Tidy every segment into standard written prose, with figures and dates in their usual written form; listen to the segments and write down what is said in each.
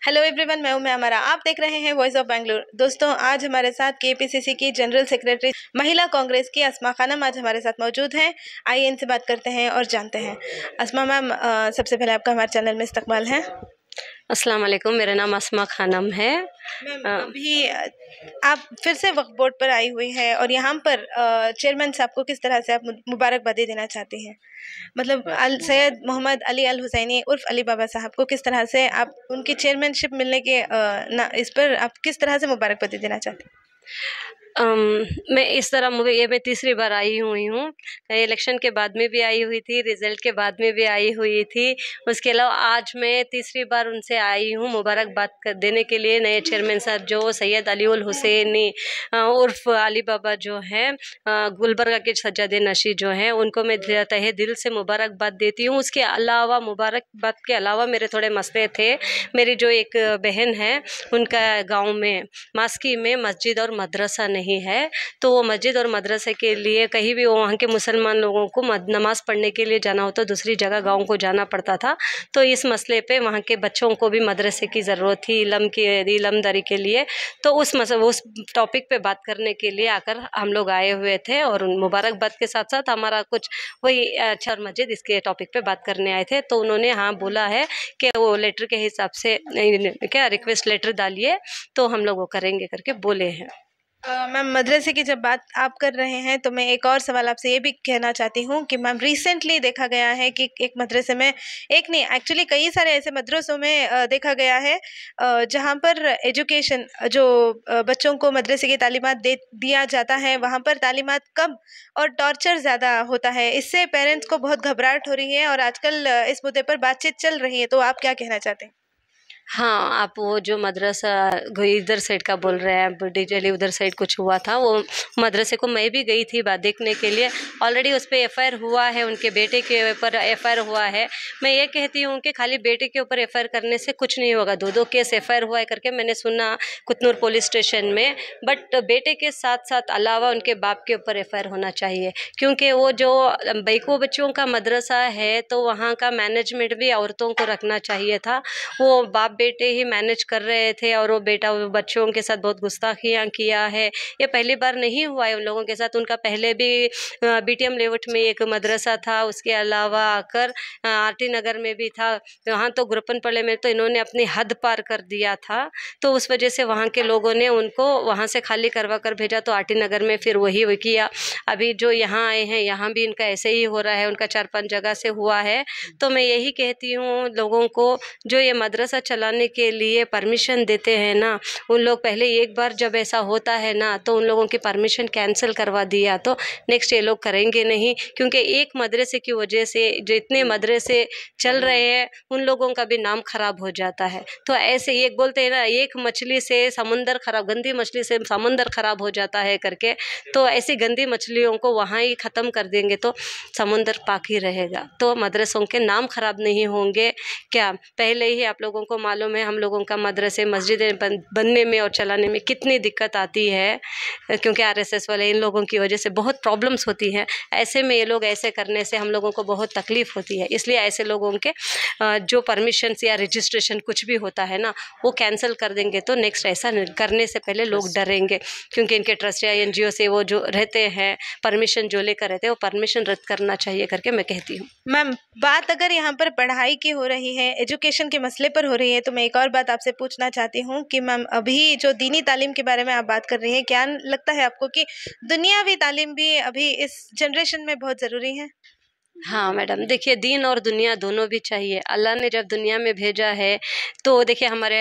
Hello everyone, मैं हमारा आप देख रहे हैं वॉइस ऑफ बैंगलोर। दोस्तों, आज हमारे साथ केपीसीसी की जनरल सेक्रेटरी महिला कांग्रेस की अस्मा खानम आज हमारे साथ मौजूद हैं। आइए इनसे बात करते हैं और जानते हैं। अस्मा मैम, सबसे पहले आपका हमारे चैनल में इस्तकबाल है। अस्सलाम वालेकुम, मेरा नाम अस्मा खानम है। मैम, अभी आप फिर से वक्फ बोर्ड पर आई हुई है और यहाँ पर चेयरमैन साहब को किस तरह से आप मुबारकबादी देना चाहती हैं? मतलब सैयद मोहम्मद अली अल हुसैनी उर्फ अली बाबा साहब को किस तरह से आप उनकी चेयरमैनशिप मिलने के इस पर आप किस तरह से मुबारकबादी देना चाहते हैं? मैं इस तरह मैं तीसरी बार आई हुई हूँ। इलेक्शन के बाद में भी आई हुई थी, रिजल्ट के बाद में भी आई हुई थी। उसके अलावा आज मैं तीसरी बार उनसे आई हूँ मुबारकबाद देने के लिए। नए चेयरमैन साहब जो सैयद अली उल हुसैनी उर्फ अली बाबा जो हैं, गुलबर्गा के सज्जादे नशी जो हैं, उनको मैं तहे दिल से मुबारकबाद देती हूँ। उसके अलावा मुबारकबाद के अलावा मेरे थोड़े मसले थे। मेरी जो एक बहन है, उनका गाँव में मास्की में मस्जिद और मदरसा नहीं है, तो वो मस्जिद और मदरसे के लिए कहीं भी वहाँ के मुसलमान लोगों को नमाज़ पढ़ने के लिए जाना हो तो दूसरी जगह गांव को जाना पड़ता था। तो इस मसले पे वहाँ के बच्चों को भी मदरसे की ज़रूरत थी इलमदारी के लिए। तो उस टॉपिक पे बात करने के लिए आकर हम लोग आए हुए थे और मुबारकबाद के साथ साथ हमारा कुछ वही अच्छा और मस्जिद इसके टॉपिक पे बात करने आए थे। तो उन्होंने हाँ बोला है कि वो लेटर के हिसाब से क्या रिक्वेस्ट लेटर डालिए, तो हम लोग वो करेंगे करके बोले हैं। मैम, मदरसे की जब बात आप कर रहे हैं तो मैं एक और सवाल आपसे ये भी कहना चाहती हूँ कि मैम, रिसेंटली देखा गया है कि एक मदरसे में, एक नहीं एक्चुअली कई सारे ऐसे मदरसों में देखा गया है जहाँ पर एजुकेशन जो बच्चों को मदरसे की तालीमात दिया जाता है, वहाँ पर तालीमात कम और टॉर्चर ज़्यादा होता है। इससे पेरेंट्स को बहुत घबराहट हो रही है और आजकल इस मुद्दे पर बातचीत चल रही है, तो आप क्या कहना चाहते हैं? हाँ, आप वो जो मदरसा इधर साइड का बोल रहे हैं, डिटेली उधर साइड कुछ हुआ था, वो मदरसे को मैं भी गई थी बात देखने के लिए। ऑलरेडी उस पर एफआईआर हुआ है, उनके बेटे के ऊपर एफआईआर हुआ है। मैं ये कहती हूँ कि खाली बेटे के ऊपर एफआईआर करने से कुछ नहीं होगा। दो केस एफआईआर हुआ है करके मैंने सुना कुतनूर पुलिस स्टेशन में, बट बेटे के साथ साथ अलावा उनके बाप के ऊपर एफआईआर होना चाहिए, क्योंकि वो जो बैको बच्चों का मदरसा है तो वहाँ का मैनेजमेंट भी औरतों को रखना चाहिए था। वो बाप बेटे ही मैनेज कर रहे थे और वो बेटा बच्चों के साथ बहुत गुस्ताखियाँ किया है। ये पहली बार नहीं हुआ है उन लोगों के साथ। उनका पहले भी बीटीएम लेवट में एक मदरसा था, उसके अलावा आकर आरटी नगर में भी था। वहाँ तो गुरपनपल्ले में तो इन्होंने अपनी हद पार कर दिया था, तो उस वजह से वहाँ के लोगों ने उनको वहाँ से खाली करवा कर भेजा। तो आरटी नगर में फिर वही किया। अभी जो यहाँ आए हैं, यहाँ भी इनका ऐसे ही हो रहा है, उनका 4-5 जगह से हुआ है। तो मैं यही कहती हूँ लोगों को, जो ये मदरसा चलाने के लिए परमिशन देते हैं ना, उन लोग पहले एक बार जब ऐसा होता है ना तो उन लोगों की परमिशन कैंसिल करवा दिया तो नेक्स्ट ये लोग करेंगे नहीं। क्योंकि एक मदरसे की वजह से जो इतने मदरसे चल रहे हैं उन लोगों का भी नाम खराब हो जाता है। तो ऐसे एक बोलते हैं ना, एक मछली से समुंदर खराब, गंदी मछली से समुंदर खराब हो जाता है करके। तो ऐसी गंदी मछलियों को वहाँ ही ख़त्म कर देंगे तो समुंदर पाक ही रहेगा, तो मदरसों के नाम खराब नहीं होंगे क्या? पहले ही आप लोगों को मालूम है हम लोगों का मदरसे मस्जिदें बनने में और चलाने में कितनी दिक्कत आती है, क्योंकि आरएसएस वाले इन लोगों की वजह से बहुत प्रॉब्लम्स होती हैं। ऐसे में ये लोग ऐसे करने से हम लोगों को बहुत तकलीफ़ होती है। इसलिए ऐसे लोगों के जो परमिशन या रजिस्ट्रेशन कुछ भी होता है ना, वो कैंसिल कर देंगे तो नेक्स्ट ऐसा करने से पहले लोग डरेंगे, क्योंकि इनके ट्रस्ट या एनजीओ से वो जो रहते हैं परमिशन जो लेकर रहते हैं वो परमिशन रद्द करना चाहिए करके मैं कहती हूँ। मैम, बात अगर यहाँ पर पढ़ाई की हो रही है, एजुकेशन के मसले पर हो रही है, तो मैं एक और बात आपसे पूछना चाहती हूँ कि मैम, अभी जो दीनी तालीम के बारे में आप बात कर रही हैं, क्या लगता है आपको कि दुनियावी तालीम भी अभी इस जनरेशन में बहुत ज़रूरी है? हाँ मैडम, देखिए दीन और दुनिया दोनों भी चाहिए। अल्लाह ने जब दुनिया में भेजा है तो देखिए हमारे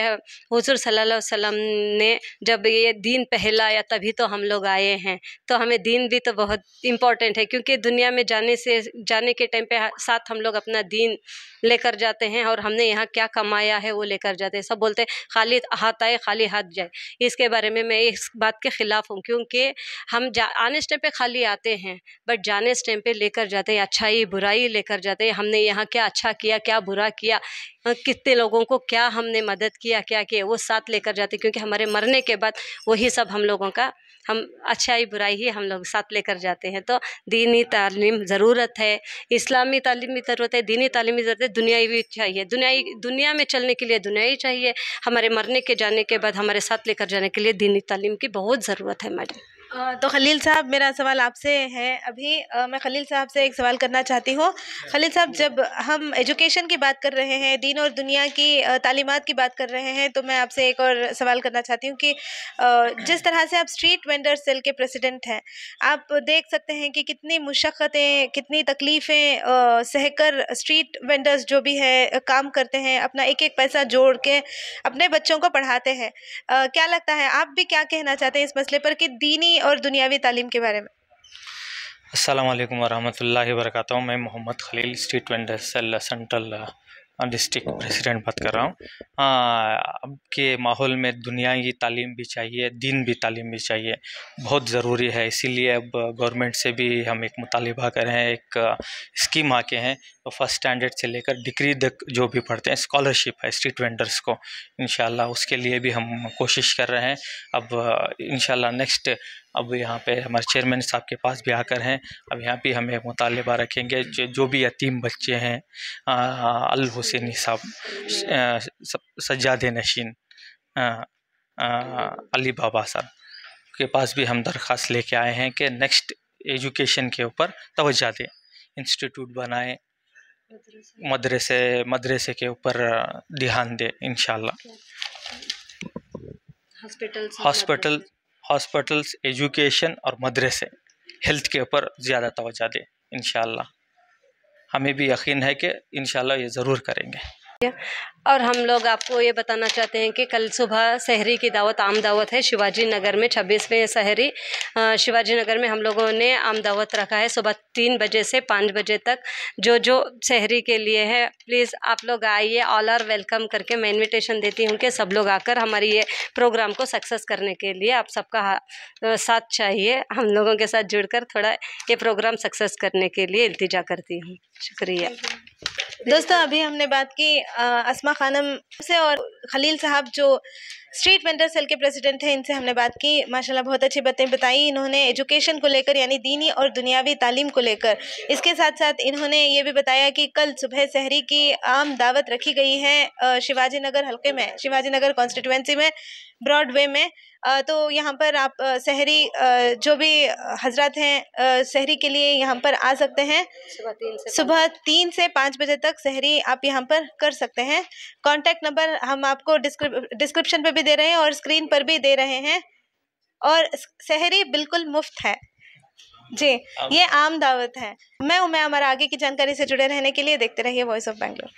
हुज़ूर सल्लल्लाहु अलैहि वसल्लम ने जब ये दीन पहलाया तभी तो हम लोग आए हैं। तो हमें दीन भी तो बहुत इम्पोर्टेंट है, क्योंकि दुनिया में जाने के टाइम पे साथ हम लोग अपना दीन लेकर जाते हैं और हमने यहाँ क्या कमाया है वो लेकर जाते हैं। सब बोलते हैं खाली हाथ आए खाली हाथ जाए। इसके बारे में मैं इस बात के ख़िलाफ़ हूँ, क्योंकि हम आने इस टाइम पे खाली आते हैं बट जाने इस टाइम पे लेकर जाते हैं, अच्छाई बुराई लेकर जाते हैं। हमने यहाँ क्या अच्छा किया, क्या बुरा किया, कितने लोगों को क्या हमने मदद किया, क्या किया, वो साथ लेकर जाते हैं, क्योंकि हमारे मरने के बाद वही सब हम लोगों का हम अच्छाई बुराई ही हम लोग साथ लेकर जाते हैं। तो दीनी तालीम ज़रूरत है, इस्लामी तालीम भी ज़रूरत है, दीनी तालीम भी ज़रूरत है, दुनियाई भी चाहिए। दुनिया में चलने के लिए दुनियाई चाहिए, हमारे मरने के जाने के बाद हमारे साथ लेकर जाने के लिए दीनी तालीम की बहुत ज़रूरत है मैडम। तो खलील साहब, मेरा सवाल आपसे है अभी। मैं खलील साहब से एक सवाल करना चाहती हूँ। खलील साहब, जब हम एजुकेशन की बात कर रहे हैं, दीन और दुनिया की तालीमात की बात कर रहे हैं, तो मैं आपसे एक और सवाल करना चाहती हूँ कि जिस तरह से आप स्ट्रीट वेंडर सेल के प्रेसिडेंट हैं, आप देख सकते हैं कि कितनी मुशक्क़तें, कितनी तकलीफ़ें सहकर स्ट्रीट वेंडर्स जो भी है काम करते हैं, अपना एक एक पैसा जोड़ के अपने बच्चों को पढ़ाते हैं। क्या लगता है, आप भी क्या कहना चाहते हैं इस मसले पर कि दीनी और दुनियावी तालीम के बारे में? अस्सलाम वालेकुम वरहमतुल्लाहि वबरकातुहू। मैं Mohammad Khalil, street vendor cell central district president बात कर रहा हूँ। अब के माहौल में दुनिया की तालीम भी चाहिए, दीन भी तालीम भी चाहिए, बहुत ज़रूरी है। इसीलिए अब गवर्नमेंट से भी हम एक मुतालिबा कर रहे हैं, एक स्कीम आके हैं, तो फर्स्ट स्टैंडर्ड से लेकर डिग्री तक जो भी पढ़ते हैं स्कॉलरशिप है स्ट्रीट वेंडर्स को। इंशाल्लाह उसके लिए भी हम कोशिश कर रहे हैं। अब इंशाल्लाह नेक्स्ट अब यहाँ पे हमारे चेयरमैन साहब के पास भी आकर हैं। अब यहाँ पे हमें मुतालिबा रखेंगे जो भी यतीम बच्चे हैं, अल हुसैनी साहब, सज्जाद नशीन, अली बाबा साहब के पास भी हम दरख्वास्त लेके आए हैं कि नेक्स्ट एजुकेशन के ऊपर तवज्जो दें, इंस्टीट्यूट बनाएं, मदरसे के ऊपर ध्यान दें इंशाल्लाह। हॉस्पिटल्स, एजुकेशन और मदरसे, हेल्थ के ऊपर ज़्यादा तवज्जो दें इंशाल्लाह। हमें भी यकीन है कि इंशाल्लाह ये ज़रूर करेंगे। और हम लोग आपको ये बताना चाहते हैं कि कल सुबह सहरी की दावत, आम दावत है शिवाजी नगर में, 26वें सहरी शिवाजी नगर में हम लोगों ने आम दावत रखा है सुबह 3 बजे से 5 बजे तक। जो सहरी के लिए है, प्लीज़ आप लोग आइए, ऑल आर वेलकम करके मैं इन्विटेशन देती हूँ कि सब लोग आकर हमारी ये प्रोग्राम को सक्सेस करने के लिए आप सबका साथ चाहिए। हम लोगों के साथ जुड़कर थोड़ा ये प्रोग्राम सक्सेस करने के लिए इल्तिजा करती हूँ। शुक्रिया। दोस्तों, अभी हमने बात की अस्मा खानम से, और खलील साहब जो स्ट्रीट वेंडर सेल के प्रेसिडेंट हैं, इनसे हमने बात की। माशाल्लाह बहुत अच्छी बातें बताई इन्होंने एजुकेशन को लेकर, यानी दीनी और दुनियावी तालीम को लेकर। इसके साथ साथ इन्होंने ये भी बताया कि कल सुबह सहरी की आम दावत रखी गई है शिवाजी नगर हल्के में, शिवाजी नगर कॉन्स्टिट्यूएंसी में, ब्रॉडवे में। तो यहाँ पर आप सहरी जो भी हजरत हैं सहरी के लिए यहाँ पर आ सकते हैं। सुबह 3 से 5 बजे तक सहरी आप यहाँ पर कर सकते हैं। कॉन्टैक्ट नंबर हम आपको डिस्क्रिप्शन पे भी दे रहे हैं और स्क्रीन पर भी दे रहे हैं। और सहरी बिल्कुल मुफ्त है जी, ये आम दावत है। मैं हमारा आगे की जानकारी से जुड़े रहने के लिए देखते रहिए वॉइस ऑफ बैंगलोर।